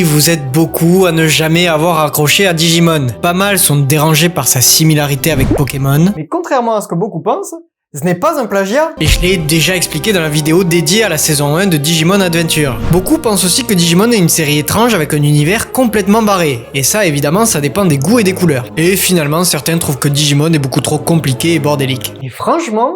oui, vous êtes beaucoup à ne jamais avoir accroché à Digimon. Pas mal sont dérangés par sa similarité avec Pokémon. Mais contrairement à ce que beaucoup pensent, ce n'est pas un plagiat. Et je l'ai déjà expliqué dans la vidéo dédiée à la saison 1 de Digimon Adventure. Beaucoup pensent aussi que Digimon est une série étrange avec un univers complètement barré. Et ça, évidemment, ça dépend des goûts et des couleurs. Et finalement, certains trouvent que Digimon est beaucoup trop compliqué et bordélique. Et franchement,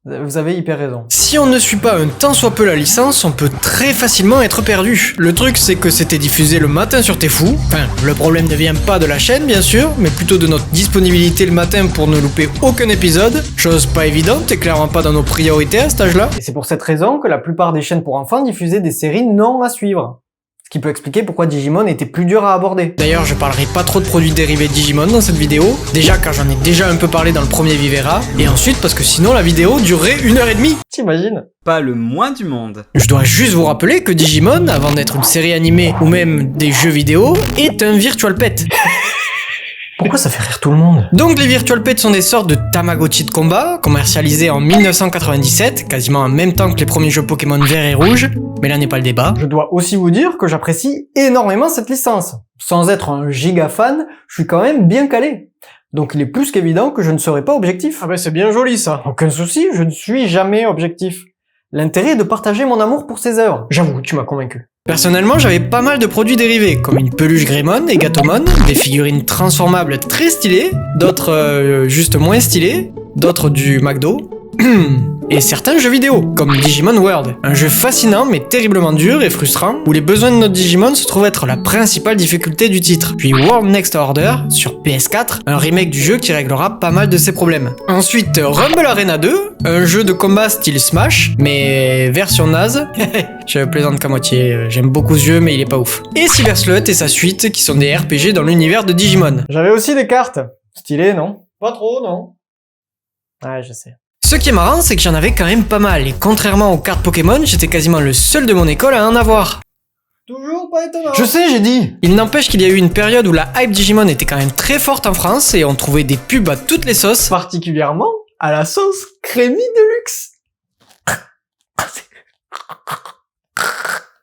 vous avez hyper raison. Si on ne suit pas un tant soit peu la licence, on peut très facilement être perdu. Le truc, c'est que c'était diffusé le matin sur T'es Fou. Enfin, le problème ne vient pas de la chaîne, bien sûr, mais plutôt de notre disponibilité le matin pour ne louper aucun épisode. Chose pas évidente et clairement pas dans nos priorités à cet âge-là. Et c'est pour cette raison que la plupart des chaînes pour enfants diffusaient des séries non à suivre. Ce qui peut expliquer pourquoi Digimon était plus dur à aborder. D'ailleurs, je parlerai pas trop de produits dérivés Digimon dans cette vidéo. Déjà car j'en ai déjà un peu parlé dans le premier Vivera. Et ensuite parce que sinon la vidéo durerait 1h30. T'imagines? Pas le moins du monde. Je dois juste vous rappeler que Digimon, avant d'être une série animée ou même des jeux vidéo, est un virtual pet. Pourquoi ça fait rire tout le monde? Donc les Virtual Pets sont des sortes de Tamagotchi de combat, commercialisés en 1997, quasiment en même temps que les premiers jeux Pokémon vert et rouge, mais là n'est pas le débat. Je dois aussi vous dire que j'apprécie énormément cette licence. Sans être un giga fan, je suis quand même bien calé. Donc il est plus qu'évident que je ne serai pas objectif. Ah ben c'est bien joli ça. Aucun souci, je ne suis jamais objectif. L'intérêt est de partager mon amour pour ces œuvres. J'avoue, tu m'as convaincu. Personnellement, j'avais pas mal de produits dérivés, comme une peluche Greymon et Gatomon, des figurines transformables très stylées, d'autres juste moins stylées, d'autres du McDo, et certains jeux vidéo, comme Digimon World, un jeu fascinant mais terriblement dur et frustrant, où les besoins de notre Digimon se trouvent être la principale difficulté du titre. Puis World Next Order, sur PS4, un remake du jeu qui réglera pas mal de ces problèmes. Ensuite, Rumble Arena 2, un jeu de combat style Smash, mais version naze. Je plaisante qu'à moitié, j'aime beaucoup ce jeu mais il est pas ouf. Et Cyber Sleuth et sa suite, qui sont des RPG dans l'univers de Digimon. J'avais aussi des cartes. Stylé, non? Pas trop, non? Ouais, je sais. Ce qui est marrant, c'est que j'en avais quand même pas mal, et contrairement aux cartes Pokémon, j'étais quasiment le seul de mon école à en avoir. Toujours pas étonnant. Je sais, j'ai dit. Il n'empêche qu'il y a eu une période où la hype Digimon était quand même très forte en France, et on trouvait des pubs à toutes les sauces. Particulièrement à la sauce crémie de luxe.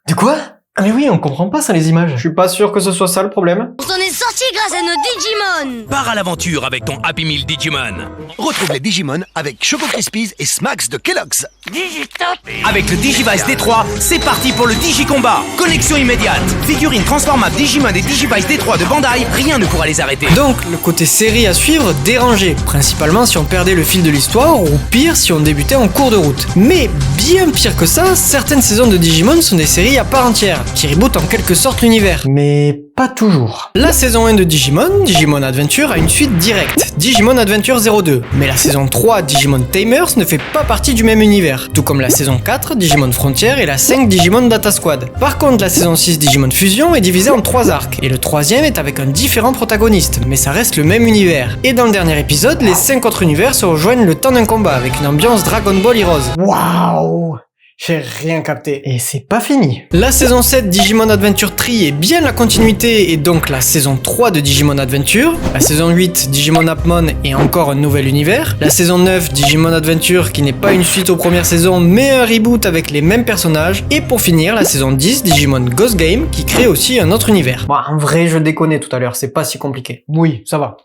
De quoi? Ah mais oui, on comprend pas ça les images. Je suis pas sûr que ce soit ça le problème. On s'en est sorti grâce à nos Digimon. Pars à l'aventure avec ton Happy Meal Digimon. Retrouve les Digimon avec Choco Crispies et Smacks de Kellogg's. Digitop. Avec le Digivice D3, c'est parti pour le Digi-Combat. Connexion immédiate. Figurines transformables Digimon et Digivice D3 de Bandai, rien ne pourra les arrêter. Donc, le côté série à suivre dérangeait, principalement si on perdait le fil de l'histoire, ou pire si on débutait en cours de route. Mais bien pire que ça, certaines saisons de Digimon sont des séries à part entière, qui rebootent en quelque sorte l'univers. Mais pas toujours. La saison 1 de Digimon, Digimon Adventure, a une suite directe, Digimon Adventure 02. Mais la saison 3, Digimon Tamers, ne fait pas partie du même univers, tout comme la saison 4, Digimon Frontier, et la 5, Digimon Data Squad. Par contre, la saison 6, Digimon Fusion, est divisée en 3 arcs, et le troisième est avec un différent protagoniste, mais ça reste le même univers. Et dans le dernier épisode, les 5 autres univers se rejoignent le temps d'un combat, avec une ambiance Dragon Ball Heroes. Waouh! J'ai rien capté. Et c'est pas fini. La saison 7 Digimon Adventure Tree est bien la continuité et donc la saison 3 de Digimon Adventure. La saison 8 Digimon Appmon est encore un nouvel univers. La saison 9 Digimon Adventure qui n'est pas une suite aux premières saisons mais un reboot avec les mêmes personnages. Et pour finir la saison 10 Digimon Ghost Game qui crée aussi un autre univers. Bon, en vrai je déconnais tout à l'heure, c'est pas si compliqué. Oui, ça va.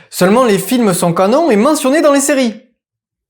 Seulement les films sont canons et mentionnés dans les séries.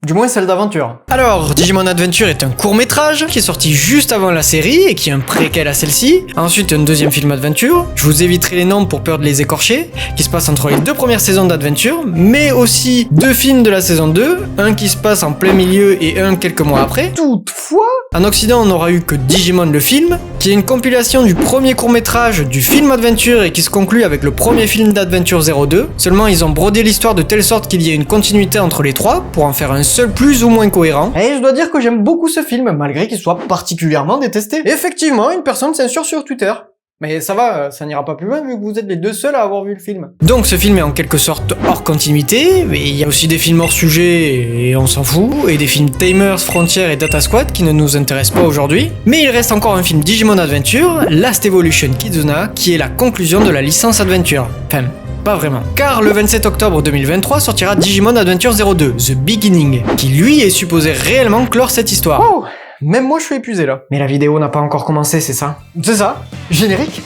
Du moins celle d'aventure. Alors, Digimon Adventure est un court-métrage qui est sorti juste avant la série et qui est un préquel à celle-ci. Ensuite, un deuxième film Adventure. Je vous éviterai les noms pour peur de les écorcher, qui se passe entre les 2 premières saisons d'Adventure, mais aussi 2 films de la saison 2, un qui se passe en plein milieu et un quelques mois après. Toutefois, en Occident, on n'aura eu que Digimon le film, qui est une compilation du premier court-métrage du film Adventure et qui se conclut avec le premier film d'Adventure 02. Seulement, ils ont brodé l'histoire de telle sorte qu'il y ait une continuité entre les 3 pour en faire un seul plus ou moins cohérent. Et je dois dire que j'aime beaucoup ce film, malgré qu'il soit particulièrement détesté. Effectivement, une personne censure sur Twitter. Mais ça va, ça n'ira pas plus loin vu que vous êtes les 2 seuls à avoir vu le film. Donc ce film est en quelque sorte hors continuité, mais il y a aussi des films hors sujet et on s'en fout, et des films Tamers, Frontier et Data Squad qui ne nous intéressent pas aujourd'hui. Mais il reste encore un film Digimon Adventure, Last Evolution Kizuna, qui est la conclusion de la licence Adventure. Enfin, pas vraiment. Car le 27 octobre 2023 sortira Digimon Adventure 02, The Beginning, qui lui est supposé réellement clore cette histoire. Oh, Même moi je suis épuisé là. Mais la vidéo n'a pas encore commencé, c'est ça? C'est ça. Générique.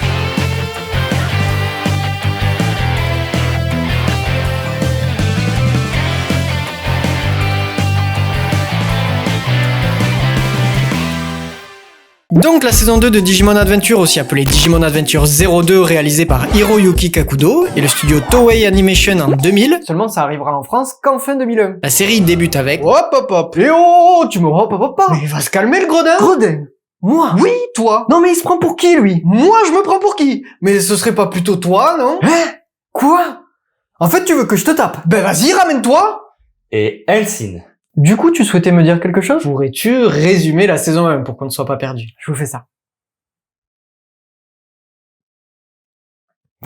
Donc la saison 2 de Digimon Adventure, aussi appelée Digimon Adventure 02, réalisée par Hiroyuki Kakudo et le studio Toei Animation en 2000. Seulement ça arrivera en France qu'en fin 2001. La série débute avec... Hop hop hop. Et oh, tu me hop hop hop pas. Mais il va se calmer le gredin. Gredin? Moi? Oui, toi. Non mais il se prend pour qui lui? Moi je me prends pour qui? Mais ce serait pas plutôt toi, non? Hein? Quoi? En fait tu veux que je te tape? Ben vas-y, ramène-toi. Et Elsine. Du coup, tu souhaitais me dire quelque chose? Pourrais-tu résumer la saison 1 pour qu'on ne soit pas perdu? Je vous fais ça.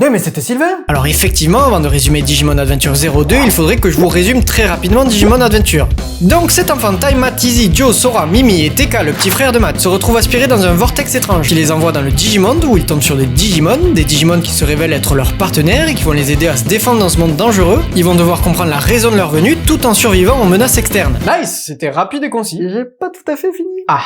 Non mais c'était Sylvain. Alors effectivement, avant de résumer Digimon Adventure 02, il faudrait que je vous résume très rapidement Digimon Adventure. Donc cet enfant taille, Matt, Izzy, Joe, Sora, Mimi et Tekka, le petit frère de Matt, se retrouvent aspirés dans un vortex étrange qui les envoie dans le Digimonde où ils tombent sur des Digimon qui se révèlent être leurs partenaires et qui vont les aider à se défendre dans ce monde dangereux. Ils vont devoir comprendre la raison de leur venue tout en survivant aux menaces externes. Nice, c'était rapide et concis. J'ai pas tout à fait fini. Ah,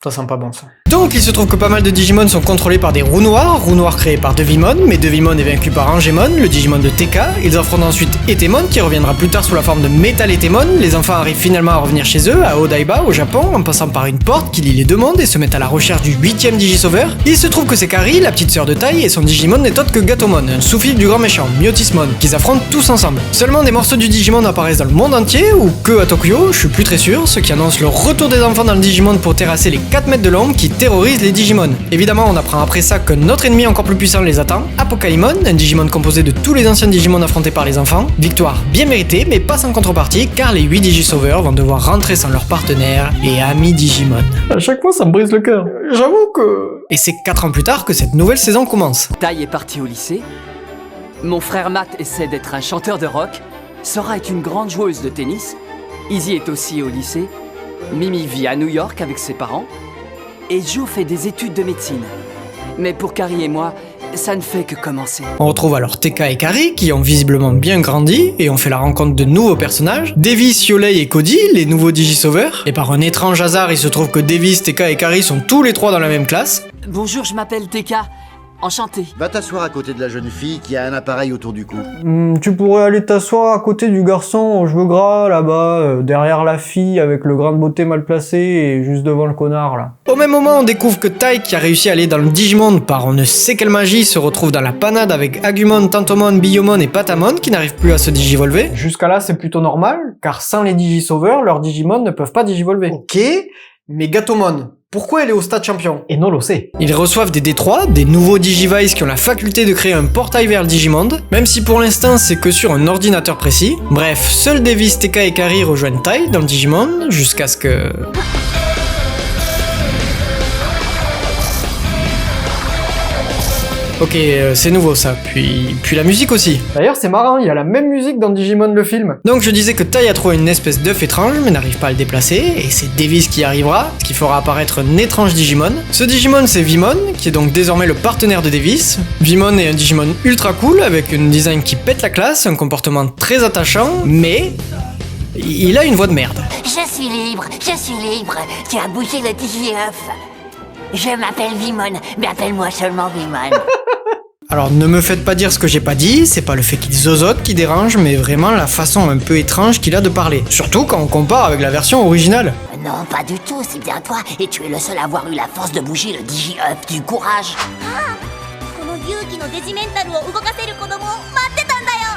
ça sent pas bon ça. Donc il se trouve que pas mal de Digimon sont contrôlés par des roues noires créés par Devimon, mais Devimon est vaincu par Angemon, le Digimon de Tekka. Ils affrontent ensuite Etemon qui reviendra plus tard sous la forme de Metal Etemon. Les enfants arrivent finalement à revenir chez eux, à Odaiba, au Japon, en passant par une porte qui lie les deux mondes et se mettent à la recherche du 8ème Digisauveur. Il se trouve que c'est Kari, la petite sœur de taille, et son Digimon n'est autre que Gatomon, un sous-fifre du grand méchant, Myotismon, qu'ils affrontent tous ensemble. Seulement des morceaux du Digimon apparaissent dans le monde entier, ou que à Tokyo, je suis plus très sûr, ce qui annonce le retour des enfants dans le Digimon pour terrasser les 4 mètres de l'ombre qui terrorisent les Digimon. Évidemment, on apprend après ça que notre ennemi encore plus puissant les attend, Apocalypse, un Digimon composé de tous les anciens Digimon affrontés par les enfants. Victoire bien méritée, mais pas sans contrepartie, car les 8 Digisauveurs vont devoir rentrer sans leurs partenaires et amis Digimon. À chaque fois, ça me brise le cœur. J'avoue que... Et c'est 4 ans plus tard que cette nouvelle saison commence. Tai est parti au lycée. Mon frère Matt essaie d'être un chanteur de rock. Sora est une grande joueuse de tennis. Izzy est aussi au lycée. Mimi vit à New York avec ses parents. Et Joe fait des études de médecine. Mais pour Kari et moi, ça ne fait que commencer. On retrouve alors Tekka et Kari qui ont visiblement bien grandi et ont fait la rencontre de nouveaux personnages. Davis, Yolei et Cody, les nouveaux Digisauveurs. Et par un étrange hasard, il se trouve que Davis, Tekka et Kari sont tous les trois dans la même classe. Bonjour, je m'appelle Tekka. Enchanté. Va t'asseoir à côté de la jeune fille qui a un appareil autour du cou. Tu pourrais aller t'asseoir à côté du garçon aux cheveux gras, là-bas, derrière la fille avec le grain de beauté mal placé et juste devant le connard, là. Au même moment, on découvre que Tai, qui a réussi à aller dans le Digimonde par on ne sait quelle magie, se retrouve dans la panade avec Agumon, Tantomon, Biyomon et Patamon qui n'arrivent plus à se digivolver. Jusqu'à là, c'est plutôt normal, car sans les Digisauveurs, leurs Digimon ne peuvent pas digivolver. Ok, mais Gatomon, pourquoi elle est au stade champion? Et non, le sait. Ils reçoivent des D3, des nouveaux Digivice qui ont la faculté de créer un portail vers le Digimonde, même si pour l'instant c'est que sur un ordinateur précis. Bref, seuls Davis, Tekka et Kari rejoignent Tai dans le Digimonde jusqu'à ce que... Ok, c'est nouveau ça, puis la musique aussi. D'ailleurs, c'est marrant, il y a la même musique dans Digimon le film. Donc je disais que Tai a trouvé une espèce d'œuf étrange, mais n'arrive pas à le déplacer, et c'est Davis qui y arrivera, ce qui fera apparaître un étrange Digimon. Ce Digimon, c'est Vimon, qui est donc désormais le partenaire de Davis. Vimon est un Digimon ultra cool, avec un design qui pète la classe, un comportement très attachant, mais... il a une voix de merde. Je suis libre, tu as bougé le Digi-œuf. Je m'appelle Vimon, mais appelle-moi seulement Vimon. Alors ne me faites pas dire ce que j'ai pas dit, c'est pas le fait qu'il zozote qui dérange, mais vraiment la façon un peu étrange qu'il a de parler. Surtout quand on compare avec la version originale. Non, pas du tout, c'est bien toi, et tu es le seul à avoir eu la force de bouger le Digi-œuf du courage.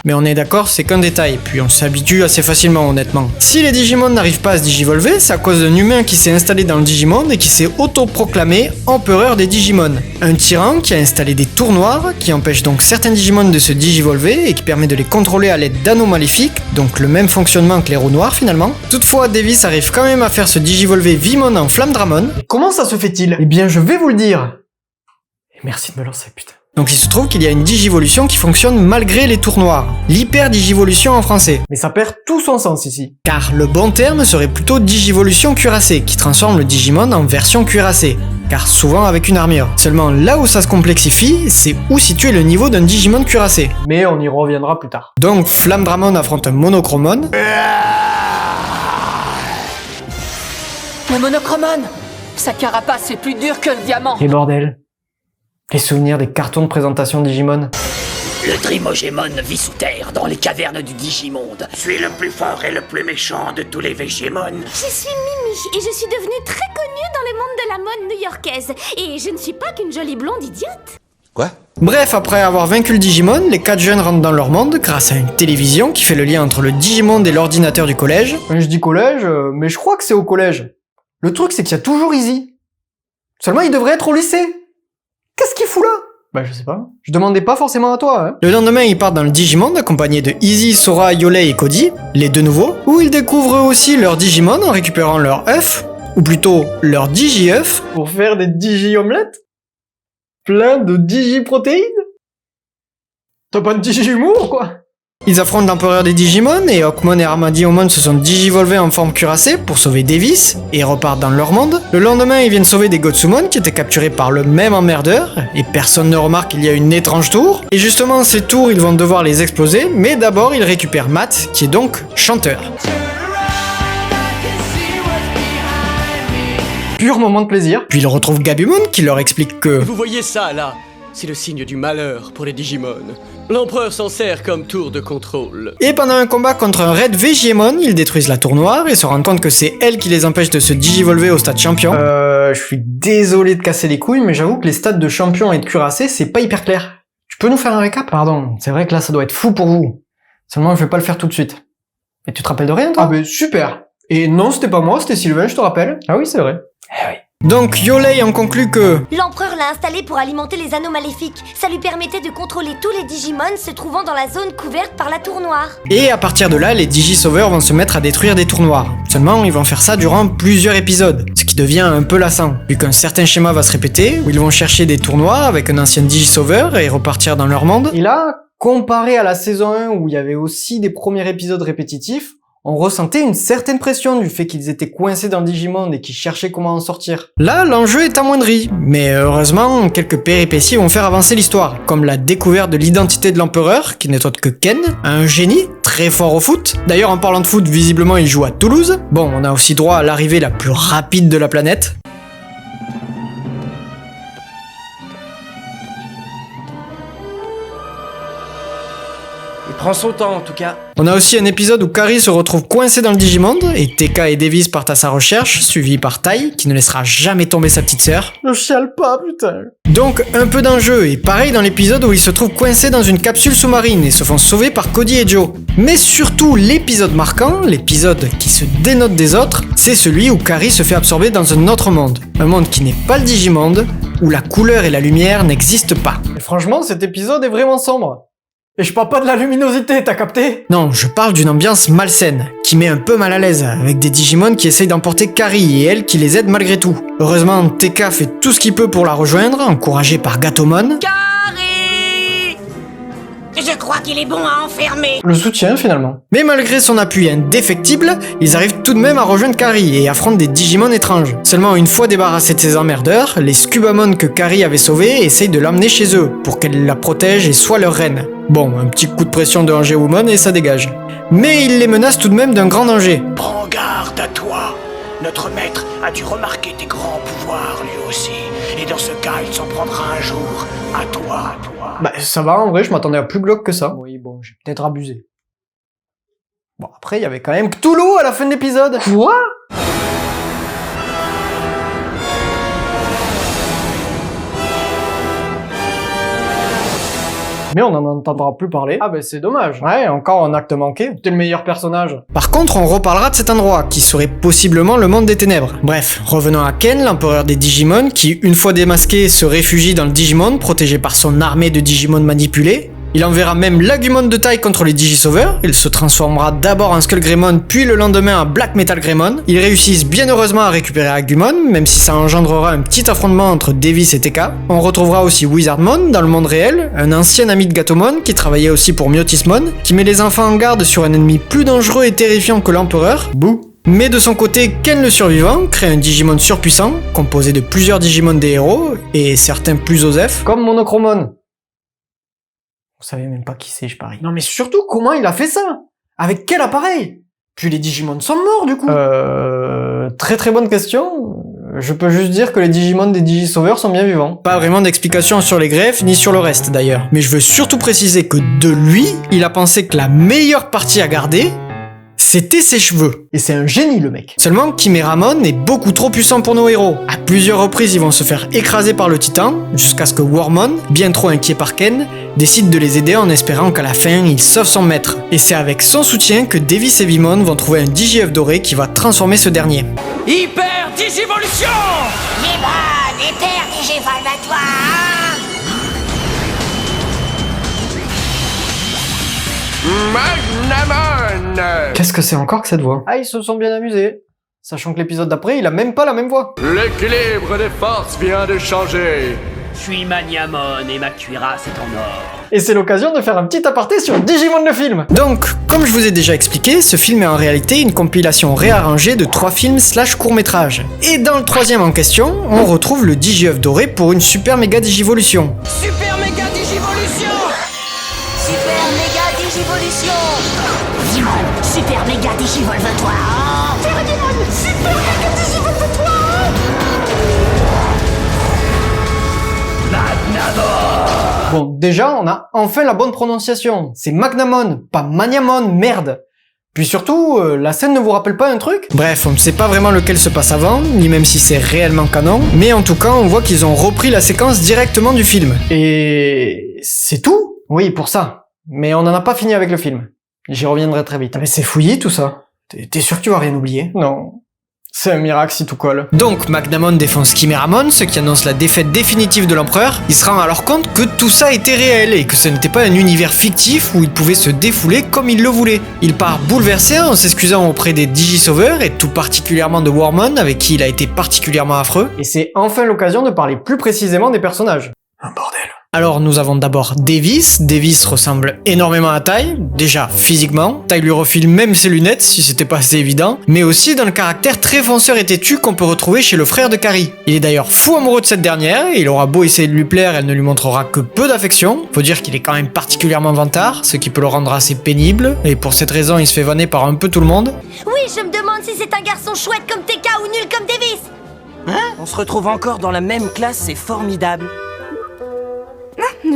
Mais on est d'accord, c'est qu'un détail, puis on s'habitue assez facilement honnêtement. Si les Digimon n'arrivent pas à se digivolver, c'est à cause d'un humain qui s'est installé dans le Digimonde et qui s'est autoproclamé empereur des Digimon. Un tyran qui a installé des tours noirs, qui empêche donc certains Digimon de se digivolver et qui permet de les contrôler à l'aide d'anneaux maléfiques, donc le même fonctionnement que les roues noires finalement. Toutefois, Davis arrive quand même à faire se digivolver Vimon en Flamme Dramon. Et comment ça se fait-il? Eh bien, je vais vous le dire. Et merci de me lancer, putain. Donc il se trouve qu'il y a une digivolution qui fonctionne malgré les tours noirs. L'hyper-digivolution en français. Mais ça perd tout son sens ici. Car le bon terme serait plutôt digivolution cuirassée, qui transforme le Digimon en version cuirassée. Car souvent avec une armure. Seulement là où ça se complexifie, c'est où situer le niveau d'un Digimon cuirassé. Mais on y reviendra plus tard. Donc Flamme Dramon affronte un Monochromon. Le Monochromon! Sa carapace est plus dure que le diamant. Et bordel. Les souvenirs des cartons de présentation Digimon. Le Trimogémon vit sous terre, dans les cavernes du Digimonde. Je suis le plus fort et le plus méchant de tous les Végémon. Je suis Mimi et je suis devenue très connue dans le monde de la mode new-yorkaise. Et je ne suis pas qu'une jolie blonde idiote. Quoi? Bref, après avoir vaincu le Digimon, les 4 jeunes rentrent dans leur monde grâce à une télévision qui fait le lien entre le Digimonde et l'ordinateur du collège. Je dis collège, mais je crois que c'est au collège. Le truc, c'est qu'il y a toujours Izzy. Seulement, il devrait être au lycée. Qu'est-ce qu'il fout là? Bah, je sais pas. Je demandais pas forcément à toi, hein. Le lendemain, ils partent dans le Digimonde accompagnés de Izzy, Sora, Yolei et Cody, les deux nouveaux, où ils découvrent eux aussi leur Digimon en récupérant leur œuf, ou plutôt leur Digi-œuf. Pour faire des digi-omelettes? Plein de digi-protéines? T'as pas de digi-humour, quoi? Ils affrontent l'empereur des Digimon et Hawkmon et Armadiomon se sont digivolvés en forme cuirassée pour sauver Davis et repartent dans leur monde. Le lendemain, ils viennent sauver des Gotsumon qui étaient capturés par le même emmerdeur et personne ne remarque qu'il y a une étrange tour. Et justement, ces tours, ils vont devoir les exploser, mais d'abord, ils récupèrent Matt qui est donc chanteur. Pur moment de plaisir. Puis ils retrouvent Gabumon qui leur explique que Vous voyez ça, là? C'est le signe du malheur pour les Digimon. L'empereur s'en sert comme tour de contrôle. Et pendant un combat contre un raid Vegiemon, ils détruisent la tour noire et se rendent compte que c'est elle qui les empêche de se digivolver au stade champion. Je suis désolé de casser les couilles, mais j'avoue que les stades de champion et de cuirassé, c'est pas hyper clair. Tu peux nous faire un récap? Pardon, c'est vrai que là, ça doit être fou pour vous. Seulement, je vais pas le faire tout de suite. Et tu te rappelles de rien, toi? Ah bah super. Et non, c'était pas moi, c'était Sylvain, je te rappelle. Ah oui, c'est vrai. Eh oui. Donc Yolei en conclut que L'empereur l'a installé pour alimenter les anneaux maléfiques. Ça lui permettait de contrôler tous les Digimon se trouvant dans la zone couverte par la tour noire. Et à partir de là, les Digisauveurs vont se mettre à détruire des tours noirs. Seulement, ils vont faire ça durant plusieurs épisodes, ce qui devient un peu lassant, vu qu'un certain schéma va se répéter, où ils vont chercher des tours noirs avec un ancien Digisauveur et repartir dans leur monde. Et là, comparé à la saison 1 où il y avait aussi des premiers épisodes répétitifs, on ressentait une certaine pression du fait qu'ils étaient coincés dans le Digimonde et qu'ils cherchaient comment en sortir. Là, l'enjeu est amoindri, mais heureusement, quelques péripéties vont faire avancer l'histoire, comme la découverte de l'identité de l'empereur, qui n'est autre que Ken, un génie très fort au foot. D'ailleurs, en parlant de foot, visiblement, il joue à Toulouse. Bon, on a aussi droit à l'arrivée la plus rapide de la planète. Il prend son temps, en tout cas. On a aussi un épisode où Kari se retrouve coincé dans le Digimonde, et TK et Davis partent à sa recherche, suivis par Tai, qui ne laissera jamais tomber sa petite sœur. Je chiale pas, putain. Donc, un peu d'enjeu, et pareil dans l'épisode où ils se trouvent coincés dans une capsule sous-marine et se font sauver par Cody et Joe. Mais surtout, l'épisode marquant, l'épisode qui se dénote des autres, c'est celui où Kari se fait absorber dans un autre monde. Un monde qui n'est pas le Digimonde, où la couleur et la lumière n'existent pas. Et franchement, cet épisode est vraiment sombre. Et je parle pas de la luminosité, t'as capté? Non, je parle d'une ambiance malsaine, qui met un peu mal à l'aise, avec des Digimon qui essayent d'emporter Kari et elle qui les aide malgré tout. Heureusement, TK fait tout ce qu'il peut pour la rejoindre, encouragé par Gatomon. Carré! Je crois qu'il est bon à enfermer. Le soutien, finalement. Mais malgré son appui indéfectible, ils arrivent tout de même à rejoindre Kari et affrontent des Digimon étranges. Seulement une fois débarrassés de ces emmerdeurs, les Scubamon que Kari avait sauvés essayent de l'emmener chez eux, pour qu'elle la protège et soit leur reine. Bon, un petit coup de pression de Angewoman et ça dégage. Mais il les menace tout de même d'un grand danger. Prends garde à toi. Notre maître a dû remarquer tes grands pouvoirs lui aussi. Et dans ce cas, il s'en prendra un jour à toi. Bah, ça va, en vrai, je m'attendais à plus glauque que ça. Oui, bon, j'ai peut-être abusé. Bon, après, il y avait quand même Cthulhu à la fin de l'épisode. Quoi? Mais on n'en entendra plus parler. Ah bah c'est dommage. Ouais, encore un acte manqué. T'es le meilleur personnage. Par contre, on reparlera de cet endroit, qui serait possiblement le monde des ténèbres. Bref, revenons à Ken, l'empereur des Digimon, qui, une fois démasqué, se réfugie dans le Digimon, protégé par son armée de Digimon manipulés. Il enverra même l'Agumon de taille contre les Digisauveurs, il se transformera d'abord en Skull Greymon puis le lendemain en Black Metal Greymon. Ils réussissent bien heureusement à récupérer Agumon, même si ça engendrera un petit affrontement entre Davis et TK. On retrouvera aussi Wizardmon dans le monde réel, un ancien ami de Gatomon qui travaillait aussi pour Myotismon, qui met les enfants en garde sur un ennemi plus dangereux et terrifiant que l'Empereur, Boo. Mais de son côté, Ken le survivant crée un Digimon surpuissant, composé de plusieurs Digimon des héros, et certains plus osef. Comme Monochromon. Vous savez même pas qui c'est, je parie. Non mais surtout, comment il a fait ça? Avec quel appareil? Puis les Digimon sont morts du coup. Très très bonne question. Je peux juste dire que les Digimon des Digisauveurs sont bien vivants. Pas vraiment d'explication sur les greffes, ni sur le reste d'ailleurs. Mais je veux surtout préciser que de lui, il a pensé que la meilleure partie à garder, c'était ses cheveux. Et c'est un génie le mec. Seulement, Kiméramon est beaucoup trop puissant pour nos héros. À plusieurs reprises, ils vont se faire écraser par le titan, jusqu'à ce que Wormmon, bien trop inquiet par Ken, décide de les aider en espérant qu'à la fin, il sauve son maître. Et c'est avec son soutien que Davis et Vimon vont trouver un Digiœuf doré qui va transformer ce dernier. Hyper Digivolution! Vimon, hyper digivolvatoire. Magnamon! Qu'est-ce que c'est encore que cette voix? Ah, ils se sont bien amusés. Sachant que l'épisode d'après, il a même pas la même voix. L'équilibre des forces vient de changer. Je suis Magnamon et ma cuirasse est en or. Et c'est l'occasion de faire un petit aparté sur Digimon le film. Donc, comme je vous ai déjà expliqué, ce film est en réalité une compilation réarrangée de 3 films / courts-métrages. Et dans le troisième en question, on retrouve le Digiœuf doré pour une super méga digivolution. Super méga Digivolution! Super méga digivolution. Vimon, super méga digivolvatoire. Vimon, super méga digivolvatoire. Bon, déjà, on a enfin la bonne prononciation. C'est Magnamon, pas Magnamon, merde. Puis surtout, la scène ne vous rappelle pas un truc? Bref, on ne sait pas vraiment lequel se passe avant, ni même si c'est réellement canon, mais en tout cas, on voit qu'ils ont repris la séquence directement du film. Et c'est tout? Oui, pour ça. Mais on n'en a pas fini avec le film. J'y reviendrai très vite. Mais c'est fouillis tout ça. T'es sûr que tu vas rien oublier? Non. C'est un miracle si tout colle. Donc Magnamon défonce Kiméramon, ce qui annonce la défaite définitive de l'empereur. Il se rend alors compte que tout ça était réel et que ce n'était pas un univers fictif où il pouvait se défouler comme il le voulait. Il part bouleversé en s'excusant auprès des Digisauveurs et tout particulièrement de Wormmon avec qui il a été particulièrement affreux. Et c'est enfin l'occasion de parler plus précisément des personnages. Un bordel. Alors nous avons d'abord Davis. Davis ressemble énormément à Tai, déjà physiquement. Tai lui refile même ses lunettes si c'était pas assez évident, mais aussi dans le caractère très fonceur et têtu qu'on peut retrouver chez le frère de Kari. Il est d'ailleurs fou amoureux de cette dernière et il aura beau essayer de lui plaire, elle ne lui montrera que peu d'affection. Faut dire qu'il est quand même particulièrement vantard, ce qui peut le rendre assez pénible, et pour cette raison il se fait vanner par un peu tout le monde. Oui, je me demande si c'est un garçon chouette comme TK ou nul comme Davis. Hein? On se retrouve encore dans la même classe, c'est formidable.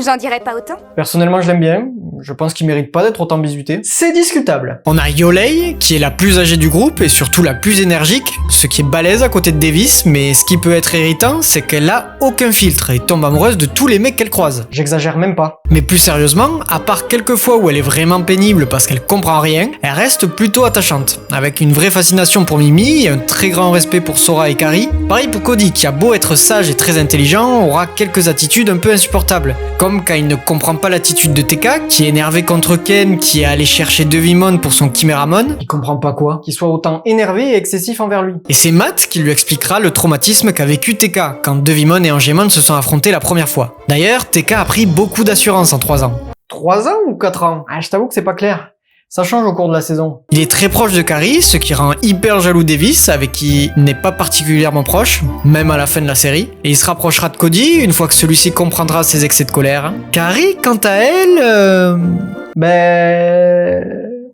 J'en dirais pas autant. Personnellement, je l'aime bien. Je pense qu'il mérite pas d'être autant bisuté. C'est discutable. On a Yolei, qui est la plus âgée du groupe et surtout la plus énergique, ce qui est balèze à côté de Davis, mais ce qui peut être irritant, c'est qu'elle a aucun filtre et tombe amoureuse de tous les mecs qu'elle croise. J'exagère même pas. Mais plus sérieusement, à part quelques fois où elle est vraiment pénible parce qu'elle comprend rien, elle reste plutôt attachante, avec une vraie fascination pour Mimi et un très grand respect pour Sora et Kari. Pareil pour Cody, qui a beau être sage et très intelligent, aura quelques attitudes un peu insupportables, comme quand il ne comprend pas l'attitude de TK, qui est énervé contre Ken, qui est allé chercher Devimon pour son Kiméramon. Il comprend pas quoi? Qu'il soit autant énervé et excessif envers lui. Et c'est Matt qui lui expliquera le traumatisme qu'a vécu TK, quand Devimon et Angemon se sont affrontés la première fois. D'ailleurs, TK a pris beaucoup d'assurance en 3 ans. 3 ans ou 4 ans? Ah, je t'avoue que c'est pas clair. Ça change au cours de la saison. Il est très proche de Kari, ce qui rend hyper jaloux Davis, avec qui il n'est pas particulièrement proche, même à la fin de la série. Et il se rapprochera de Cody une fois que celui-ci comprendra ses excès de colère. Kari, quant à elle...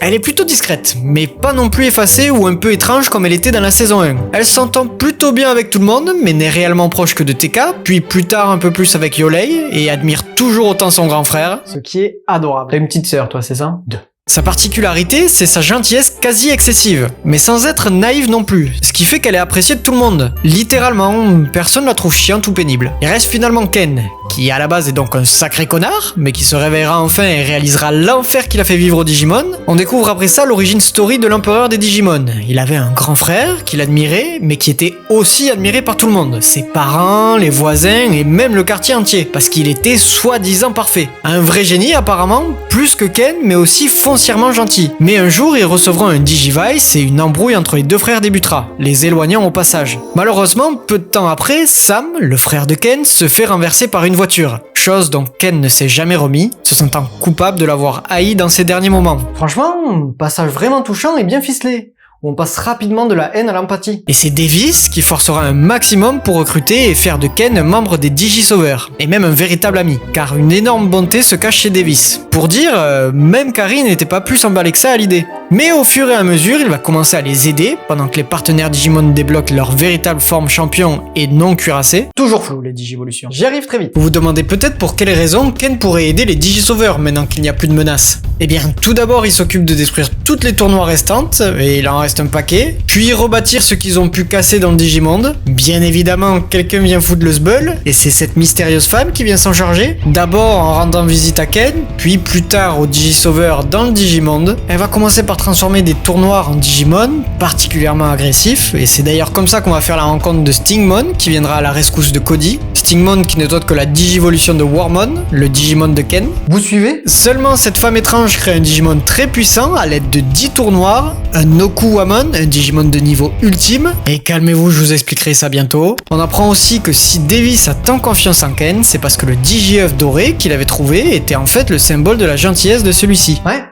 Elle est plutôt discrète, mais pas non plus effacée ou un peu étrange comme elle était dans la saison 1. Elle s'entend plutôt bien avec tout le monde, mais n'est réellement proche que de TK, puis plus tard un peu plus avec Yolei, et admire toujours autant son grand frère. Ce qui est adorable. T'as une petite sœur, toi, c'est ça? 2. Sa particularité, c'est sa gentillesse quasi excessive, mais sans être naïve non plus, ce qui fait qu'elle est appréciée de tout le monde. Littéralement, personne la trouve chiante ou pénible. Il reste finalement Ken, qui à la base est donc un sacré connard, mais qui se réveillera enfin et réalisera l'enfer qu'il a fait vivre aux Digimon. On découvre après ça l'origine story de l'empereur des Digimon. Il avait un grand frère qu'il admirait, mais qui était aussi admiré par tout le monde. Ses parents, les voisins et même le quartier entier, parce qu'il était soi-disant parfait. Un vrai génie apparemment, plus que Ken, mais aussi foncièrement gentil. Mais un jour, ils recevront un Digivice et une embrouille entre les deux frères débutera, les éloignant au passage. Malheureusement, peu de temps après, Sam, le frère de Ken, se fait renverser par une voiture. Chose dont Ken ne s'est jamais remis, se sentant coupable de l'avoir haï dans ses derniers moments. Franchement, passage vraiment touchant et bien ficelé, où on passe rapidement de la haine à l'empathie. Et c'est Davis qui forcera un maximum pour recruter et faire de Ken un membre des Digisauveurs, et même un véritable ami, car une énorme bonté se cache chez Davis. Pour dire, même Kari n'était pas plus emballé que ça à l'idée. Mais au fur et à mesure, il va commencer à les aider pendant que les partenaires Digimon débloquent leur véritable forme champion et non cuirassée. Toujours flou les digivolutions. J'y arrive très vite. Vous vous demandez peut-être pour quelle raison Ken pourrait aider les Digisauveurs maintenant qu'il n'y a plus de menace. Eh bien, tout d'abord, il s'occupe de détruire toutes les tournois restantes, et il en reste un paquet, puis rebâtir ce qu'ils ont pu casser dans le Digimonde. Bien évidemment, quelqu'un vient foutre le sbeul, et c'est cette mystérieuse femme qui vient s'en charger. D'abord en rendant visite à Ken, puis plus tard aux Digisauveurs dans le Digimonde. Elle va commencer par transformer des tournois en Digimon, particulièrement agressifs, et c'est d'ailleurs comme ça qu'on va faire la rencontre de Stingmon, qui viendra à la rescousse de Cody. Stingmon qui n'est autre que la digivolution de Wormmon, le Digimon de Ken. Vous suivez? Seulement cette femme étrange crée un Digimon très puissant à l'aide de 10 tours noirs, un Nokuwamon, un Digimon de niveau ultime, et calmez-vous, je vous expliquerai ça bientôt. On apprend aussi que si Davis a tant confiance en Ken, c'est parce que le Digi-œuf doré qu'il avait trouvé était en fait le symbole de la gentillesse de celui-ci. Ouais.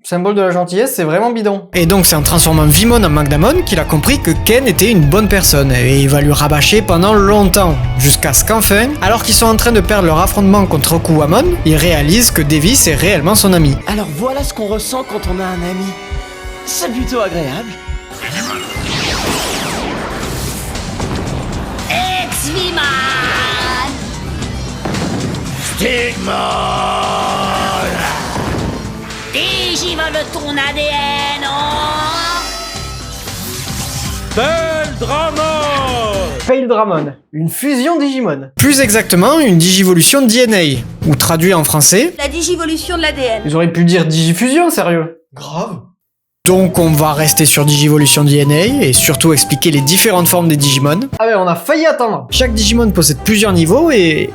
Symbole de la gentillesse, c'est vraiment bidon. Et donc c'est en transformant Vimon en Magdamon qu'il a compris que Ken était une bonne personne, et il va lui rabâcher pendant longtemps, jusqu'à ce qu'enfin, alors qu'ils sont en train de perdre leur affrontement contre Okuwamon, il réalise que Davis est réellement son ami. Alors voilà ce qu'on ressent quand on a un ami. C'est plutôt agréable. Ex-Vimon! Stigmon! Digivole ton ADN, oh! Paildramon, une fusion Digimon. Plus exactement, une digivolution DNA, ou traduit en français... La digivolution de l'ADN. Ils auraient pu dire Digifusion, sérieux. Grave. Donc on va rester sur Digivolution DNA et surtout expliquer les différentes formes des Digimon. Ah ouais, on a failli attendre. Chaque Digimon possède plusieurs niveaux et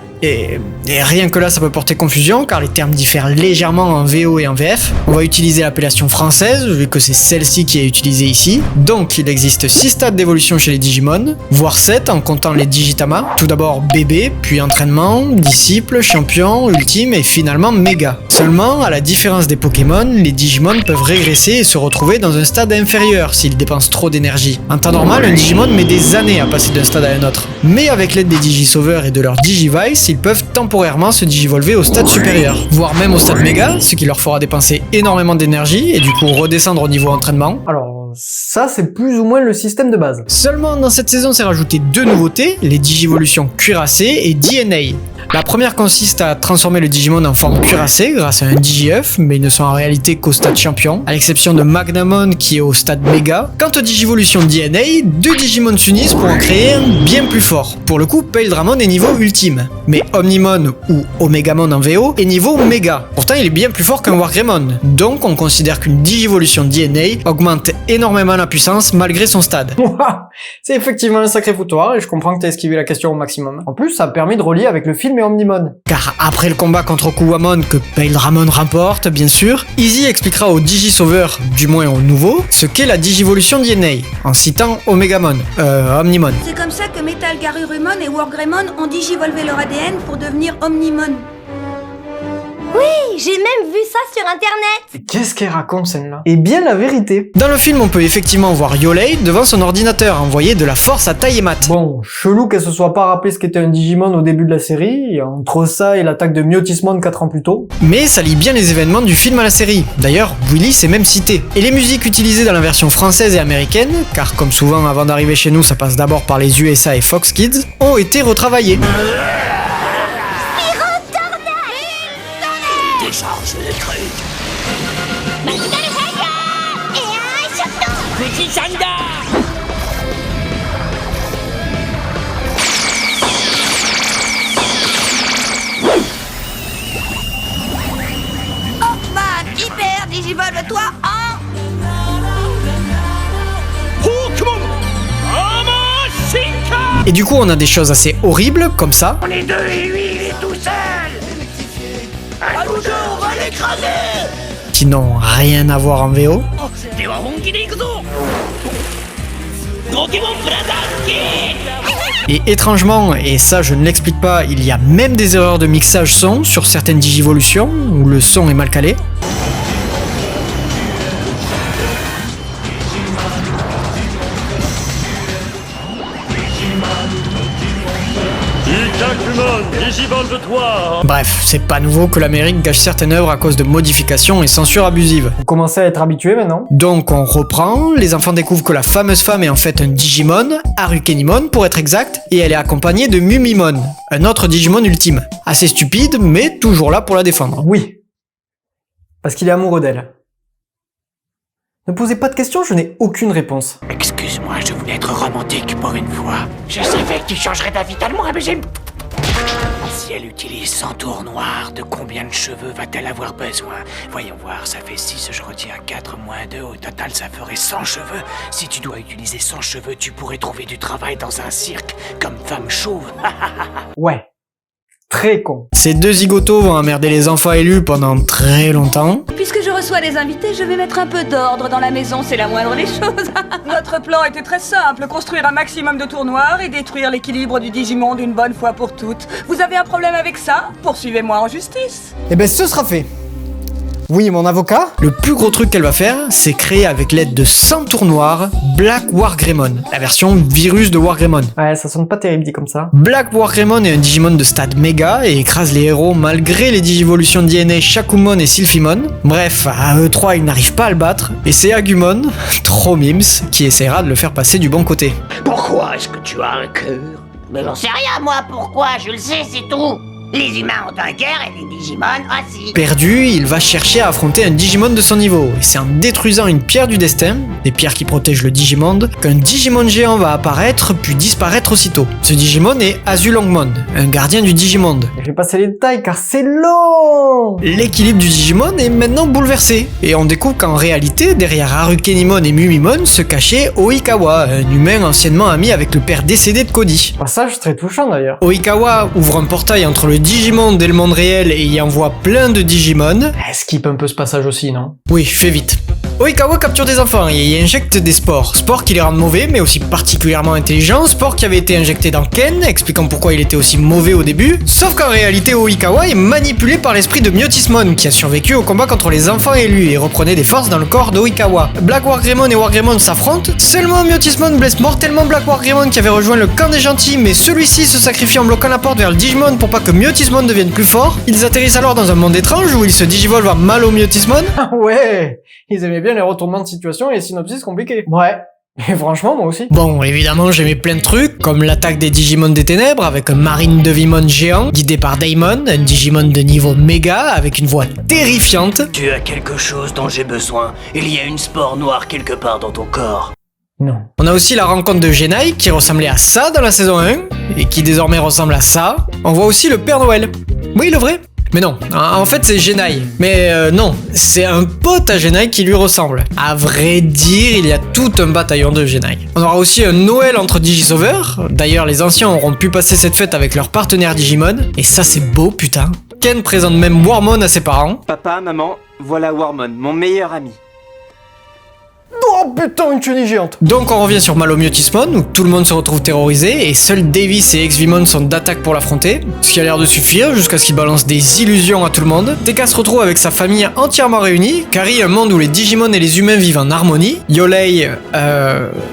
rien que là ça peut porter confusion car les termes diffèrent légèrement en VO et en VF. On va utiliser l'appellation française vu que c'est celle-ci qui est utilisée ici. Donc il existe 6 stades d'évolution chez les Digimon, voire 7 en comptant les Digitama. Tout d'abord bébé, puis entraînement, disciple, champion, ultime et finalement méga. Seulement, à la différence des Pokémon, les Digimon peuvent régresser et se retrouver dans un stade inférieur s'ils dépensent trop d'énergie. En temps normal, un Digimon met des années à passer d'un stade à un autre. Mais avec l'aide des Digisauveurs et de leur Digivice, ils peuvent temporairement se digivolver au stade supérieur, voire même au stade méga, ce qui leur fera dépenser énormément d'énergie et du coup redescendre au niveau entraînement. Alors, ça c'est plus ou moins le système de base. Seulement dans cette saison s'est rajouté 2 nouveautés, les Digivolutions cuirassées et DNA. La première consiste à transformer le Digimon en forme cuirassée grâce à un Digi-œuf, mais ils ne sont en réalité qu'au stade champion, à l'exception de Magnamon qui est au stade méga. Quant aux Digivolutions DNA, 2 Digimon s'unissent pour en créer un bien plus fort. Pour le coup, Paildramon est niveau ultime, mais Omnimon ou Omegamon en VO est niveau méga. Pourtant il est bien plus fort qu'un Wargreymon, donc on considère qu'une Digivolution DNA augmente énormément la puissance malgré son stade. C'est effectivement un sacré foutoir et je comprends que t'as esquivé la question au maximum. En plus, ça a permis de relier avec le film et Omnimon. Car après le combat contre Okuwamon que Paildramon remporte, bien sûr, Izzy expliquera aux Digisauveurs, du moins aux nouveaux, ce qu'est la Digivolution DNA, en citant Omnimon. C'est comme ça que Metal Garurumon et Wargreymon ont digivolvé leur ADN pour devenir Omnimon. Oui, j'ai même vu ça sur internet. Et qu'est-ce qu'elle raconte celle-là? Et bien la vérité. Dans le film, on peut effectivement voir Yolei devant son ordinateur envoyer de la force à Taillemat. Bon, chelou qu'elle se soit pas rappelé ce qu'était un Digimon au début de la série, et entre ça et l'attaque de Myotismon 4 ans plus tôt. Mais ça lie bien les événements du film à la série. D'ailleurs, Willy s'est même cité. Et les musiques utilisées dans la version française et américaine, car comme souvent avant d'arriver chez nous ça passe d'abord par les USA et Fox Kids, ont été retravaillées. Décharge électrique. Oh man, hyper digivolve-toi en... Et du coup on a des choses assez horribles comme ça. On est 2 et lui, il est tout seul. À nous deux, on va l'écraser. Qui n'ont rien à voir en VO. Et étrangement, et ça je ne l'explique pas, il y a même des erreurs de mixage son sur certaines digivolutions où le son est mal calé. Digimon de toi. Bref, c'est pas nouveau que l'Amérique gâche certaines œuvres à cause de modifications et censure abusive. Vous commencez à être habitué maintenant? Donc on reprend, les enfants découvrent que la fameuse femme est en fait un Digimon, Harukenimon pour être exact, et elle est accompagnée de Mumimon, un autre Digimon ultime. Assez stupide, mais toujours là pour la défendre. Oui. Parce qu'il est amoureux d'elle. Ne posez pas de questions, je n'ai aucune réponse. Excuse-moi, je voulais être romantique pour une fois. Je savais que tu changerais d'avis tellement, mais j'ai... Si elle utilise 100 tours noirs, de combien de cheveux va-t-elle avoir besoin? Voyons voir, ça fait 6, je retiens 4 moins 2, au total ça ferait 100 cheveux. Si tu dois utiliser 100 cheveux, tu pourrais trouver du travail dans un cirque, comme femme chauve. Ouais. Très con. Ces deux zigotos vont emmerder les enfants élus pendant très longtemps. Puisque je reçois des invités, je vais mettre un peu d'ordre dans la maison, c'est la moindre des choses. Notre plan était très simple, construire un maximum de tours noirs et détruire l'équilibre du Digimon d'une bonne fois pour toutes. Vous avez un problème avec ça? Poursuivez-moi en justice. Eh ben ce sera fait. Oui, mon avocat? Le plus gros truc qu'elle va faire, c'est créer avec l'aide de 100 tours noirs Black Wargreymon, la version virus de Wargreymon. Ouais, ça sonne pas terrible dit comme ça. Black Wargreymon est un Digimon de stade méga et écrase les héros malgré les digivolutions DNA Shakumon et Sylphimon. Bref, à eux trois, ils n'arrivent pas à le battre, et c'est Agumon, trop mims, qui essaiera de le faire passer du bon côté. Pourquoi est-ce que tu as un cœur? Mais j'en sais rien, moi, pourquoi? Je le sais, c'est tout. Les humains ont un cœur et les Digimon aussi. Perdu, il va chercher à affronter un Digimon de son niveau, et c'est en détruisant une pierre du destin, des pierres qui protègent le Digimonde, qu'un Digimon géant va apparaître puis disparaître aussitôt. Ce Digimon est Azulongmon, un gardien du Digimonde. Je vais passer les détails car c'est long. L'équilibre du Digimon est maintenant bouleversé, et on découvre qu'en réalité, derrière Harukenimon et Mumimon se cachait Oikawa, un humain anciennement ami avec le père décédé de Cody. Passage très touchant d'ailleurs. Oikawa ouvre un portail entre le Digimon et le monde réel et y envoie plein de Digimon. Skip un peu ce passage aussi, non? Oui, fais vite. Oikawa capture des enfants et y injecte des spores. Spores qui les rendent mauvais, mais aussi particulièrement intelligents. Spores qui avaient été injectés dans Ken, expliquant pourquoi il était aussi mauvais au début. Sauf qu'en réalité, Oikawa est manipulé par l'esprit de Myotismon, qui a survécu au combat contre les enfants élus et reprenait des forces dans le corps d'Oikawa. Black Wargreymon et Wargreymon s'affrontent. Seulement Myotismon blesse mortellement Black Wargreymon qui avait rejoint le camp des gentils, mais celui-ci se sacrifie en bloquant la porte vers le Digimon pour pas que Myotismon devienne plus fort. Ils atterrissent alors dans un monde étrange où ils se digivolvent en Malo Myotismon. Ah ouais. Ils aimaient bien les retournements de situation et les synopsis compliqués. Ouais. Et franchement, moi aussi. Bon, évidemment, j'aimais plein de trucs, comme l'attaque des Digimon des ténèbres avec un marine de Vimon géant, guidé par Daimon, un Digimon de niveau méga, avec une voix terrifiante. Tu as quelque chose dont j'ai besoin. Il y a une spore noire quelque part dans ton corps. Non. On a aussi la rencontre de Genai, qui ressemblait à ça dans la saison 1, et qui désormais ressemble à ça. On voit aussi le Père Noël. Oui, le vrai. Mais non, en fait c'est Genai. Mais non, c'est un pote à Genai qui lui ressemble. À vrai dire, il y a tout un bataillon de Genai. On aura aussi un Noël entre Digisauveurs. D'ailleurs, les anciens auront pu passer cette fête avec leurs partenaires Digimon. Et ça c'est beau, putain. Ken présente même Warmon à ses parents. Papa, maman, voilà Warmon, mon meilleur ami. Oh putain, une chenille géante. Donc on revient sur Malo Myotismon, où tout le monde se retrouve terrorisé, et seuls Davis et Exvimon sont d'attaque pour l'affronter, ce qui a l'air de suffire jusqu'à ce qu'il balance des illusions à tout le monde. Deka se retrouve avec sa famille entièrement réunie, Kari un monde où les Digimon et les humains vivent en harmonie, Yolei,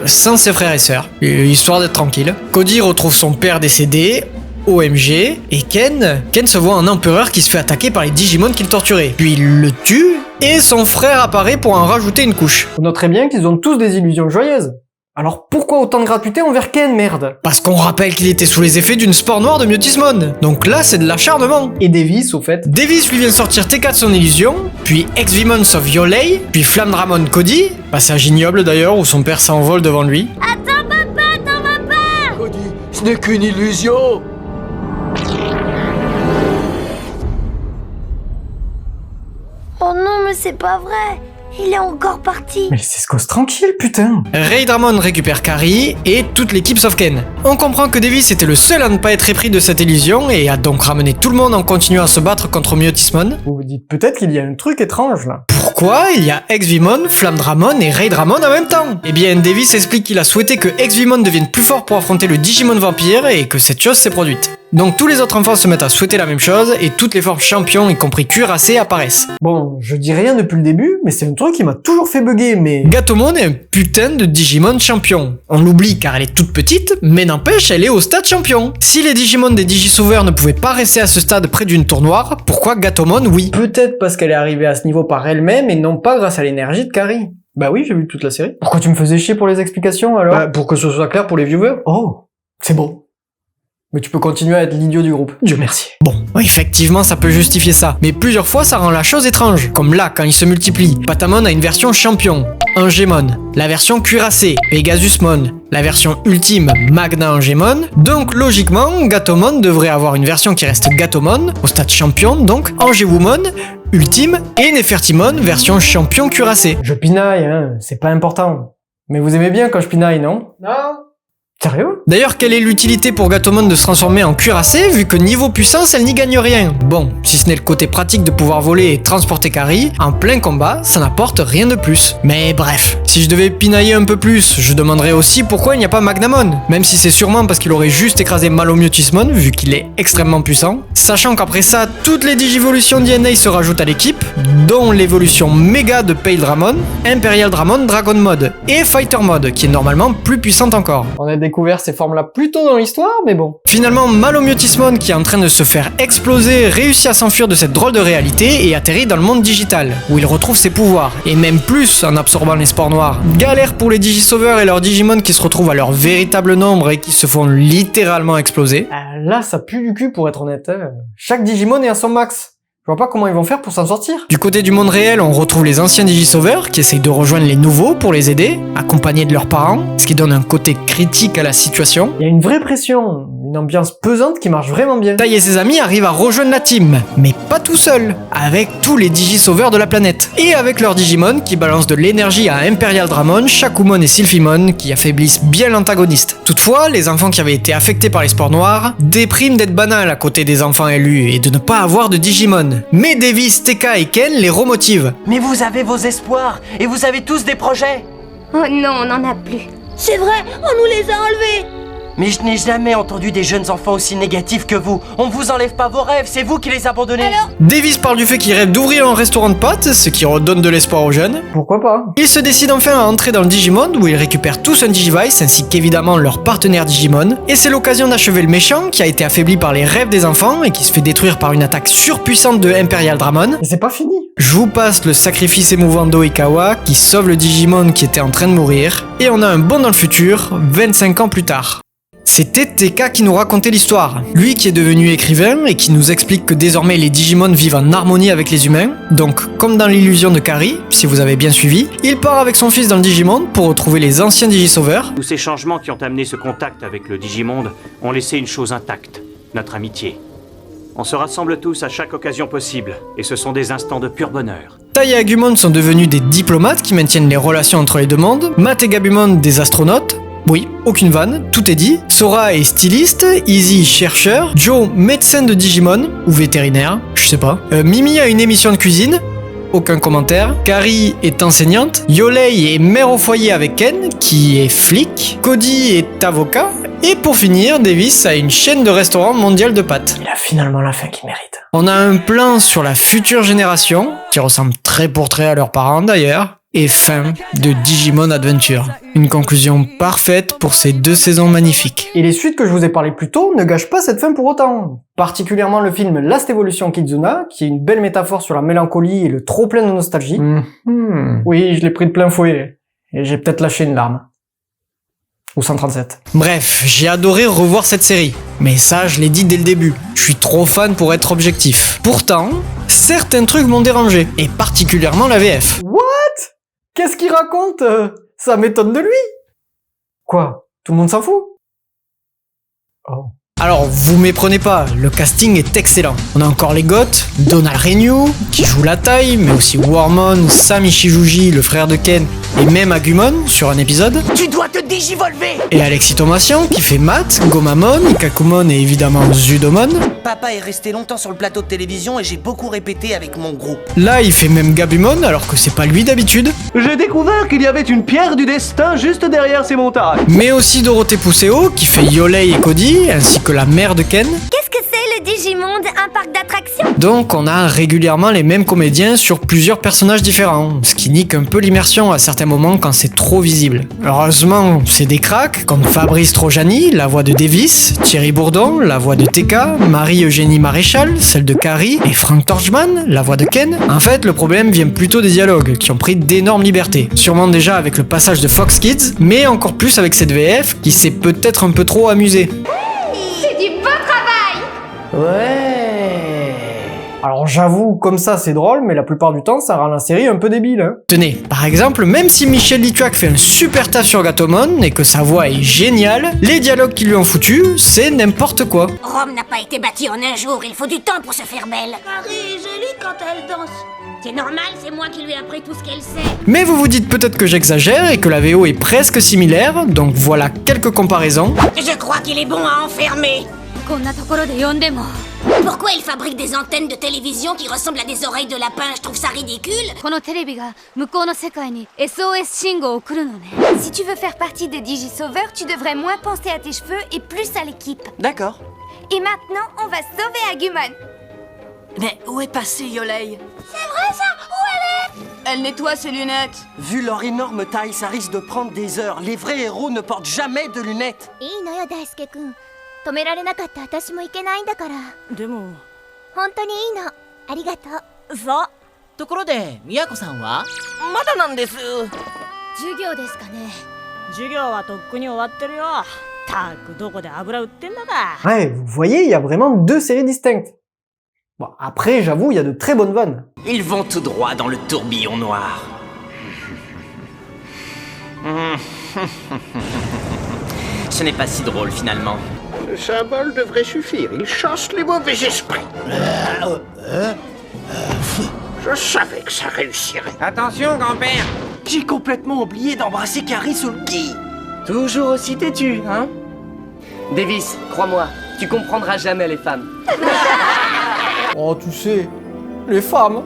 sans ses frères et sœurs, histoire d'être tranquille. Cody retrouve son père décédé, OMG, et Ken se voit en empereur qui se fait attaquer par les Digimon qu'il torturait. Puis il le tue, et son frère apparaît pour en rajouter une couche. Vous noterez bien qu'ils ont tous des illusions joyeuses. Alors pourquoi autant de gratuité envers Ken, merde? Parce qu'on rappelle qu'il était sous les effets d'une spore noire de Myotismon. Donc là, c'est de l'acharnement. Et Davis, au fait. Davis lui vient sortir T4 de son illusion, puis Exvimon sauve Yolei, puis Flamdramon Cody, passage ignoble d'ailleurs où son père s'envole devant lui. Attends, papa, t'en vas pas! Cody, ce n'est qu'une illusion. Oh non, mais c'est pas vrai! Il est encore parti! Mais c'est Skos tranquille, putain! Raydramon récupère Kari et toute l'équipe sauf Ken. On comprend que Davis était le seul à ne pas être épris de cette illusion et a donc ramené tout le monde en continuant à se battre contre Myotismon. Vous vous dites peut-être qu'il y a un truc étrange là. quoi il y a Ex-Vimon, Flamme-Dramon et Ray-Dramon en même temps? Eh bien, Davis explique qu'il a souhaité que Ex-Vimon devienne plus fort pour affronter le Digimon vampire et que cette chose s'est produite. Donc tous les autres enfants se mettent à souhaiter la même chose et toutes les formes champions, y compris cuirassés, apparaissent. Bon, je dis rien depuis le début, mais c'est un truc qui m'a toujours fait bugger, mais... Gatomon est un putain de Digimon champion. On l'oublie car elle est toute petite, mais n'empêche, elle est au stade champion. Si les Digimon des Digisauveurs ne pouvaient pas rester à ce stade près d'une tour noire, pourquoi Gatomon, oui? Peut-être parce qu'elle est arrivée à ce niveau par elle-même et non pas grâce à l'énergie de Kari. Bah oui, j'ai vu toute la série. Pourquoi tu me faisais chier pour les explications alors? Pour que ce soit clair pour les viewers. Oh, c'est beau. Mais tu peux continuer à être l'idiot du groupe. Dieu merci. Bon, effectivement, ça peut justifier ça. Mais plusieurs fois, ça rend la chose étrange. Comme là, quand ils se multiplient. Patamon a une version champion, Angemon. La version cuirassée, Pegasusmon. La version ultime, Magna Angemon. Donc, logiquement, Gatomon devrait avoir une version qui reste Gatomon, au stade champion, donc Angewomon, ultime, et Nefertimon, version champion cuirassé. Je pinaille, hein, c'est pas important. Mais vous aimez bien quand je pinaille, non? Non. Sérieux? D'ailleurs, quelle est l'utilité pour Gatomon de se transformer en cuirassé, vu que niveau puissance, elle n'y gagne rien? Bon, si ce n'est le côté pratique de pouvoir voler et transporter Kari, en plein combat, ça n'apporte rien de plus. Mais bref, si je devais pinailler un peu plus, je demanderais aussi pourquoi il n'y a pas Magnamon, même si c'est sûrement parce qu'il aurait juste écrasé Malomyotismon, vu qu'il est extrêmement puissant. Sachant qu'après ça, toutes les digivolutions DNA se rajoutent à l'équipe, dont l'évolution méga de Pale Dramon, Imperial Dramon Dragon Mode, et Fighter Mode, qui est normalement plus puissante encore. On a découvert ces formes-là plus tôt dans l'histoire, mais bon. Finalement, Malomyotismon, qui est en train de se faire exploser, réussit à s'enfuir de cette drôle de réalité et atterrit dans le monde digital, où il retrouve ses pouvoirs, et même plus en absorbant les spores noirs. Galère pour les Digisauveurs et leurs Digimon qui se retrouvent à leur véritable nombre et qui se font littéralement exploser. Là, ça pue du cul pour être honnête. Chaque Digimon est à son max. Je vois pas comment ils vont faire pour s'en sortir. Du côté du monde réel, on retrouve les anciens Digisauveurs qui essayent de rejoindre les nouveaux pour les aider, accompagnés de leurs parents, ce qui donne un côté critique à la situation. Il y a une vraie pression, une ambiance pesante qui marche vraiment bien. Tai et ses amis arrivent à rejoindre la team, mais pas tout seul, avec tous les Digisauveurs de la planète. Et avec leurs Digimon qui balancent de l'énergie à Imperial Dramon, Shakumon et Sylphimon qui affaiblissent bien l'antagoniste. Toutefois, les enfants qui avaient été affectés par les spores noirs dépriment d'être banals à côté des enfants élus et de ne pas avoir de Digimon. Mais Davis, Tekka et Ken les remotivent. Mais vous avez vos espoirs, et vous avez tous des projets. Oh non, on n'en a plus. C'est vrai, on nous les a enlevés. Mais je n'ai jamais entendu des jeunes enfants aussi négatifs que vous. On ne vous enlève pas vos rêves, c'est vous qui les abandonnez. Alors ? Davis parle du fait qu'il rêve d'ouvrir un restaurant de pâtes, ce qui redonne de l'espoir aux jeunes. Pourquoi pas? Il se décide enfin à entrer dans le Digimonde où ils récupèrent tous un Digivice ainsi qu'évidemment leur partenaire Digimon. Et c'est l'occasion d'achever le méchant qui a été affaibli par les rêves des enfants et qui se fait détruire par une attaque surpuissante de Imperial Dramon. Mais c'est pas fini. Je vous passe le sacrifice émouvant d'Oikawa qui sauve le Digimon qui était en train de mourir. Et on a un bond dans le futur, 25 ans plus tard. C'était Tekka qui nous racontait l'histoire. Lui qui est devenu écrivain et qui nous explique que désormais les Digimon vivent en harmonie avec les humains. Donc, comme dans l'illusion de Kari, si vous avez bien suivi, il part avec son fils dans le Digimonde pour retrouver les anciens Digisauveurs. Tous ces changements qui ont amené ce contact avec le Digimonde ont laissé une chose intacte, notre amitié. On se rassemble tous à chaque occasion possible, et ce sont des instants de pur bonheur. Tai et Agumon sont devenus des diplomates qui maintiennent les relations entre les deux mondes. Mat et Gabumon des astronautes. Oui, aucune vanne, tout est dit. Sora est styliste, Izzy chercheur, Joe médecin de Digimon, ou vétérinaire, je sais pas. Mimi a une émission de cuisine, aucun commentaire. Kari est enseignante, Yolei est mère au foyer avec Ken, qui est flic, Cody est avocat, et pour finir, Davis a une chaîne de restaurants mondiale de pâtes. Il a finalement la fin qu'il mérite. On a un plan sur la future génération, qui ressemble trait pour trait à leurs parents d'ailleurs. Et fin de Digimon Adventure. Une conclusion parfaite pour ces 2 saisons magnifiques. Et les suites que je vous ai parlé plus tôt ne gâchent pas cette fin pour autant. Particulièrement le film Last Evolution Kizuna, qui est une belle métaphore sur la mélancolie et le trop plein de nostalgie. Oui, je l'ai pris de plein fouet. Et j'ai peut-être lâché une larme. Ou 137. Bref, j'ai adoré revoir cette série. Mais ça, je l'ai dit dès le début. Je suis trop fan pour être objectif. Pourtant, certains trucs m'ont dérangé. Et particulièrement la VF. What? Qu'est-ce qu'il raconte? Ça m'étonne de lui. Quoi? Tout le monde s'en fout? Oh. Alors, vous méprenez pas, le casting est excellent. On a encore les Goths, Donald Renew, qui joue la taille, mais aussi Wormmon, Sam Ishijuji, le frère de Ken, et même Agumon, sur un épisode. Tu dois te digivolver. Et Alexis Thomasian, qui fait Matt, Gomamon, Ikakumon et évidemment Zudomon. Papa est resté longtemps sur le plateau de télévision et j'ai beaucoup répété avec mon groupe. Là, il fait même Gabumon, alors que c'est pas lui d'habitude. J'ai découvert qu'il y avait une pierre du destin juste derrière ces montagnes. Mais aussi Dorothée Pousseo, qui fait Yolei et Cody, ainsi que la mère de Ken. Qu'est-ce que c'est le Digimonde, un parc d'attractions? Donc on a régulièrement les mêmes comédiens sur plusieurs personnages différents, ce qui nique un peu l'immersion à certains moments quand c'est trop visible. Heureusement, c'est des cracks comme Fabrice Trojani, la voix de Davis, Thierry Bourdon, la voix de TK, Marie-Eugénie Maréchal, celle de Carrie, et Frank Torchman, la voix de Ken. En fait, le problème vient plutôt des dialogues, qui ont pris d'énormes libertés. Sûrement déjà avec le passage de Fox Kids, mais encore plus avec cette VF qui s'est peut-être un peu trop amusée. C'est du beau travail! Ouais. Alors j'avoue, comme ça c'est drôle, mais la plupart du temps ça rend la série un peu débile. Hein. Tenez, par exemple, même si Michel Lituac fait un super taf sur Gatomon et que sa voix est géniale, les dialogues qu'ils lui ont foutus, c'est n'importe quoi. Rome n'a pas été bâtie en un jour, il faut du temps pour se faire belle. Marie, jolie quand elle danse. C'est normal, c'est moi qui lui ai appris tout ce qu'elle sait. Mais vous vous dites peut-être que j'exagère et que la VO est presque similaire, donc voilà quelques comparaisons. Je crois qu'il est bon à enfermer. Pourquoi il fabrique des antennes de télévision qui ressemblent à des oreilles de lapin? Je trouve ça ridicule. Si tu veux faire partie des Digisauveurs, tu devrais moins penser à tes cheveux et plus à l'équipe. D'accord. Et maintenant, on va sauver Agumon. Mais où est passée Yolei? C'est vrai ça? Où elle est? Elle nettoie ses lunettes. Vu leur énorme taille, ça risque de prendre des heures. Les vrais héros ne portent jamais de lunettes. Ouais, vous voyez, il y a vraiment deux séries distinctes. Bon, après, j'avoue, il y a de très bonnes vannes. Ils vont tout droit dans le tourbillon noir. Ce n'est pas si drôle finalement. Le symbole devrait suffire, il chasse les mauvais esprits. Je savais que ça réussirait. Attention, grand-père. J'ai complètement oublié d'embrasser Carrie sous le gui. Toujours aussi têtu, hein? Davis, crois-moi, tu comprendras jamais les femmes. Oh, tu sais, les femmes.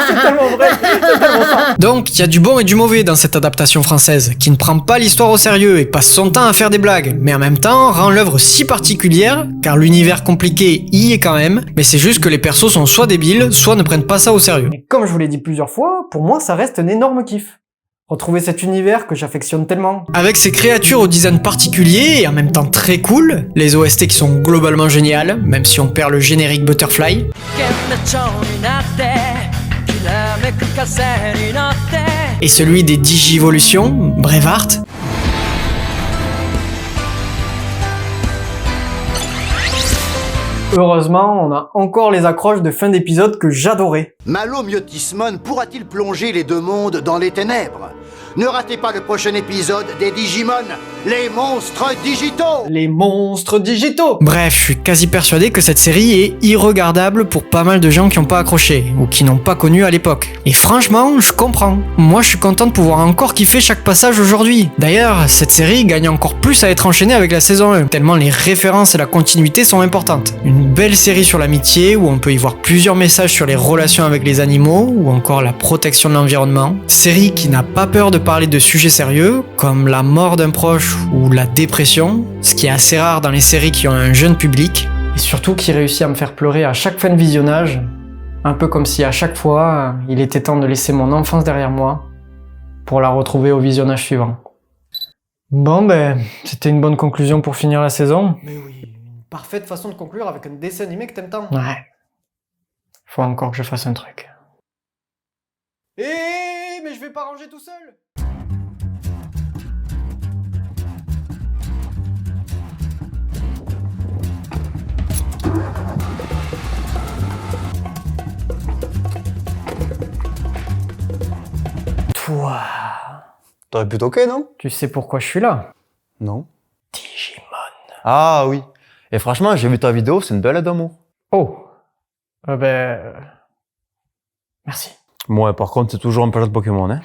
C'est tellement vrai, c'est tellement ça. Donc il y a du bon et du mauvais dans cette adaptation française, qui ne prend pas l'histoire au sérieux et passe son temps à faire des blagues, mais en même temps rend l'œuvre si particulière, car l'univers compliqué y est quand même, mais c'est juste que les persos sont soit débiles, soit ne prennent pas ça au sérieux. Et comme je vous l'ai dit plusieurs fois, pour moi ça reste un énorme kiff. Retrouver cet univers que j'affectionne tellement. Avec ces créatures au design particulier et en même temps très cool, les OST qui sont globalement géniales, même si on perd le générique Butterfly. Et celui des Digivolutions, Braveheart. Heureusement, on a encore les accroches de fin d'épisode que j'adorais. Malo Myotismon pourra-t-il plonger les deux mondes dans les ténèbres? Ne ratez pas le prochain épisode des Digimon, les monstres digitaux! Les monstres digitaux! Bref, je suis quasi persuadé que cette série est irregardable pour pas mal de gens qui n'ont pas accroché, ou qui n'ont pas connu à l'époque. Et franchement, je comprends. Moi, je suis content de pouvoir encore kiffer chaque passage aujourd'hui. D'ailleurs, cette série gagne encore plus à être enchaînée avec la saison 1, tellement les références et la continuité sont importantes. Une belle série sur l'amitié, où on peut y voir plusieurs messages sur les relations avec les animaux, ou encore la protection de l'environnement. Série qui n'a pas peur de parler de sujets sérieux, comme la mort d'un proche ou la dépression, ce qui est assez rare dans les séries qui ont un jeune public. Et surtout qui réussit à me faire pleurer à chaque fin de visionnage, un peu comme si à chaque fois, il était temps de laisser mon enfance derrière moi, pour la retrouver au visionnage suivant. Bon ben, c'était une bonne conclusion pour finir la saison. Mais oui, une parfaite façon de conclure avec un dessin animé que t'aimes tant. Ouais. Faut encore que je fasse un truc. Mais je vais pas ranger tout seul. Toi. T'aurais pu toquer, non? Tu sais pourquoi je suis là? Non. Dis Ah oui. Et franchement, j'ai vu ta vidéo, c'est une belle aide d'amour. Oh. Merci. Moi, par contre, c'est toujours un peu de Pokémon, hein.